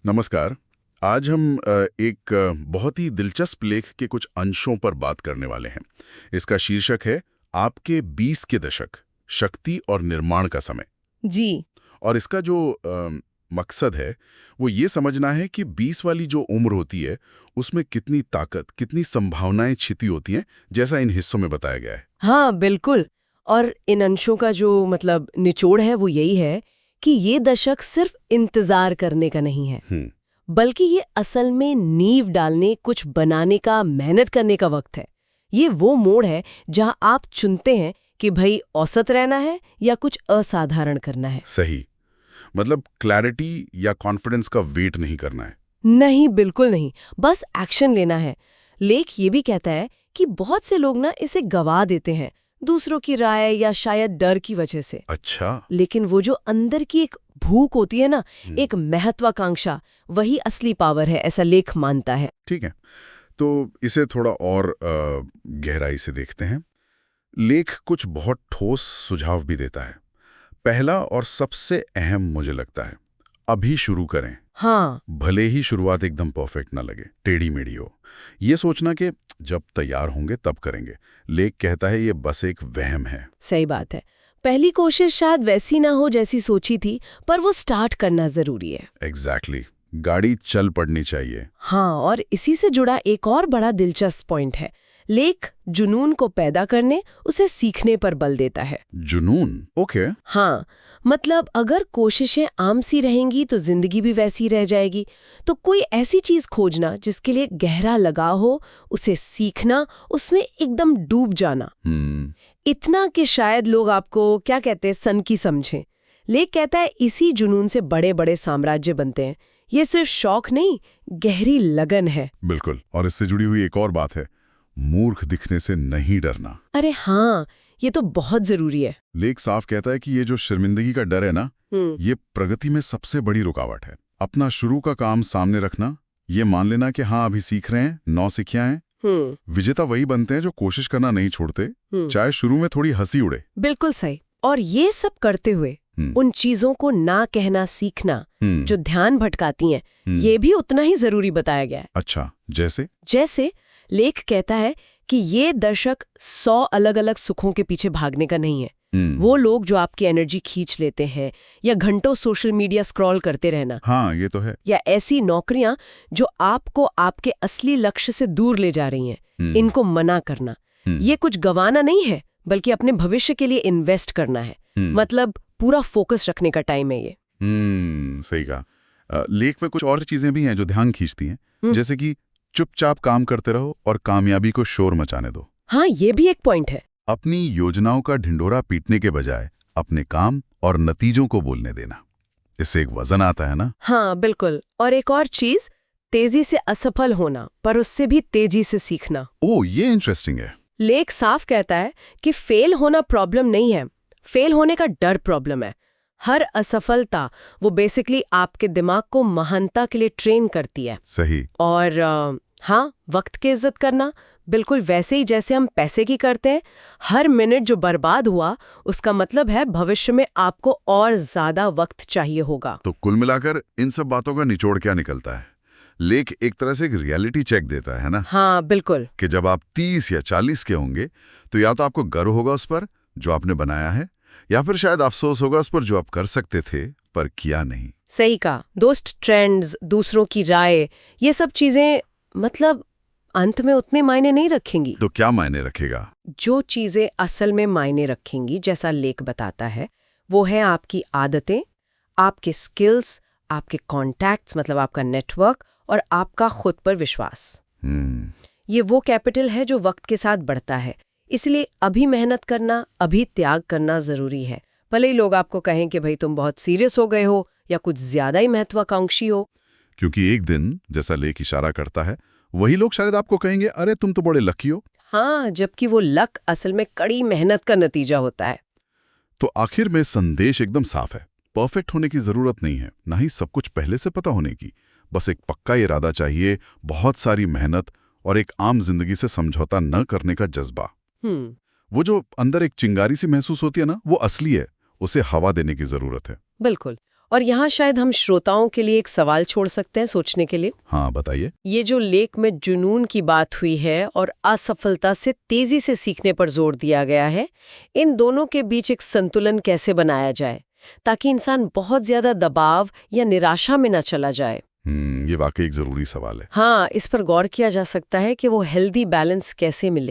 नमस्कार। आज हम एक बहुत ही दिलचस्प लेख के कुछ अंशों पर बात करने वाले हैं। इसका शीर्षक है आपके 20 के दशक, शक्ति और निर्माण का समय। जी। और इसका जो मकसद है वो ये समझना है कि 20 वाली जो उम्र होती है उसमें कितनी ताकत, कितनी संभावनाएं छिपी होती हैं, जैसा इन हिस्सों में बताया गया है। हाँ, बिल्कुल। और इन अंशों का जो निचोड़ है वो यही है कि ये दशक सिर्फ इंतजार करने का नहीं है, बल्कि ये असल में नींव डालने, कुछ बनाने का, मेहनत करने का वक्त है। ये वो मोड़ है जहां आप चुनते हैं कि भाई औसत रहना है या कुछ असाधारण करना है। सही। मतलब क्लैरिटी या कॉन्फिडेंस का वेट नहीं करना है। नहीं, बिल्कुल नहीं, बस एक्शन लेना है। लेख ये भी कहता है कि बहुत से लोग ना इसे गवा देते हैं, दूसरों की राय या शायद डर की वजह से। अच्छा। लेकिन वो जो अंदर की एक भूख होती है ना, एक महत्वाकांक्षा, वही असली पावर है, ऐसा लेख मानता है। ठीक है, तो इसे थोड़ा और गहराई से देखते हैं। लेख कुछ बहुत ठोस सुझाव भी देता है। पहला और सबसे अहम मुझे लगता है, अभी शुरू करें। हाँ, भले ही शुरुआत एकदम परफेक्ट ना लगे, टेढ़ी मेढ़ी हो। ये सोचना कि जब तैयार होंगे तब करेंगे, लेख कहता है ये बस एक वहम है। सही बात है। पहली कोशिश शायद वैसी ना हो जैसी सोची थी, पर वो स्टार्ट करना जरूरी है। एग्जैक्टली। गाड़ी चल पड़नी चाहिए। हाँ, और इसी से जुड़ा एक और बड़ा दिलचस्प पॉइंट है। लेख जुनून को पैदा करने, उसे सीखने पर बल देता है। जुनून? ओके। हाँ, मतलब अगर कोशिशें आम सी रहेंगी तो जिंदगी भी वैसी रह जाएगी। तो कोई ऐसी चीज खोजना जिसके लिए गहरा लगाव हो, उसे सीखना, उसमें एकदम डूब जाना। इतना कि शायद लोग आपको क्या कहते हैं, सनकी समझें। लेख कहता है इसी जुनून से बड़े बड़े साम्राज्य बनते हैं। ये सिर्फ शौक नहीं, गहरी लगन है। बिल्कुल। और इससे जुड़ी हुई एक और बात है, मूर्ख दिखने से नहीं डरना। अरे हाँ, ये तो बहुत जरूरी है। लेख साफ कहता है कि ये जो शर्मिंदगी का डर है ना, ये प्रगति में सबसे बड़ी रुकावट है। अपना शुरू का काम सामने रखना, ये मान लेना कि हाँ अभी सीख रहे हैं, नौसिखिया हैं। विजेता वही बनते हैं जो कोशिश करना नहीं छोड़ते, चाहे शुरू में थोड़ी हंसी उड़े। बिल्कुल सही। और ये सब करते हुए उन चीजों को ना कहना सीखना जो ध्यान भटकाती हैं, ये भी उतना ही जरूरी बताया गया है। अच्छा, जैसे लेख कहता है कि ये दशक 100 अलग अलग सुखों के पीछे भागने का नहीं है। वो लोग जो आपकी एनर्जी खींच लेते हैं, या घंटों सोशल मीडिया स्क्रॉल करते रहना। हाँ, ये तो है। या ऐसी नौकरियां जो आपको आपके असली लक्ष्य से दूर ले जा रही हैं, इनको मना करना। ये कुछ गंवाना नहीं है, बल्कि अपने भविष्य के लिए इन्वेस्ट करना है। मतलब पूरा फोकस रखने का टाइम है ये। सही कहा। लेख में कुछ और चीजें भी हैं जो ध्यान खींचती हैं, जैसे कि चुपचाप काम करते रहो और कामयाबी को शोर मचाने दो। हाँ, ये भी एक पॉइंट है। अपनी योजनाओं का ढिंढोरा पीटने के बजाय अपने काम और नतीजों को बोलने देना, इससे एक वजन आता है ना। हाँ, बिल्कुल। और एक और चीज, तेजी से असफल होना, पर उससे भी तेजी से सीखना। ओह, ये इंटरेस्टिंग है। लेख साफ कहता है कि फेल होना प्रॉब्लम नहीं है, फेल होने का डर प्रॉब्लम है। हर असफलता वो बेसिकली आपके दिमाग को महानता के लिए ट्रेन करती है। सही। और हाँ, वक्त की इज्जत करना, बिल्कुल वैसे ही जैसे हम पैसे की करते हैं। हर मिनट जो बर्बाद हुआ, उसका मतलब है भविष्य में आपको और ज्यादा वक्त चाहिए होगा। तो कुल मिलाकर इन सब बातों का निचोड़ क्या निकलता है? लेख एक तरह से एक रियलिटी चेक देता है ना। हाँ, बिल्कुल। कि जब आप 30 या 40 के होंगे तो या तो आपको गर्व होगा उस पर जो आपने बनाया है, या फिर शायद अफसोस होगा उस पर जो आप कर सकते थे पर किया नहीं। सही कहा। दोस्त, ट्रेंड्स, दूसरों की राय, ये सब चीजें मतलब अंत में उतने मायने नहीं रखेंगी। तो क्या मायने रखेगा? जो चीजें असल में मायने रखेंगी, जैसा लेख बताता है, वो है आपकी आदतें, आपके स्किल्स, आपके कॉन्टैक्ट्स मतलब आपका नेटवर्क, और आपका खुद पर विश्वास। ये वो कैपिटल है जो वक्त के साथ बढ़ता है। इसलिए अभी मेहनत करना, अभी त्याग करना जरूरी है। भले ही लोग आपको कहें कि भाई तुम बहुत सीरियस हो गए हो या कुछ ज्यादा ही महत्वाकांक्षी हो। क्योंकि एक दिन, जैसा लेख इशारा करता है, वही लोग शायद आपको कहेंगे अरे तुम तो बड़े लकी हो। हाँ, जबकि वो लक असल में कड़ी मेहनत का नतीजा होता है। तो आखिर में संदेश एकदम साफ है, परफेक्ट होने की जरूरत नहीं है, ना ही सब कुछ पहले से पता होने की। बस एक पक्का इरादा चाहिए, बहुत सारी मेहनत और एक आम जिंदगी से समझौता न करने का जज्बा। वो जो अंदर एक चिंगारी सी महसूस होती है ना, वो असली है, उसे हवा देने की जरूरत है। बिल्कुल। और यहाँ शायद हम श्रोताओं के लिए एक सवाल छोड़ सकते हैं सोचने के लिए। हाँ, बताइए। ये जो लेख में जुनून की बात हुई है और असफलता से तेजी से सीखने पर जोर दिया गया है, इन दोनों के बीच एक संतुलन कैसे बनाया जाए ताकि इंसान बहुत ज्यादा दबाव या निराशा में न चला जाए? ये वाकई एक जरूरी सवाल है। हाँ, इस पर गौर किया जा सकता है कि वो हेल्दी बैलेंस कैसे मिले।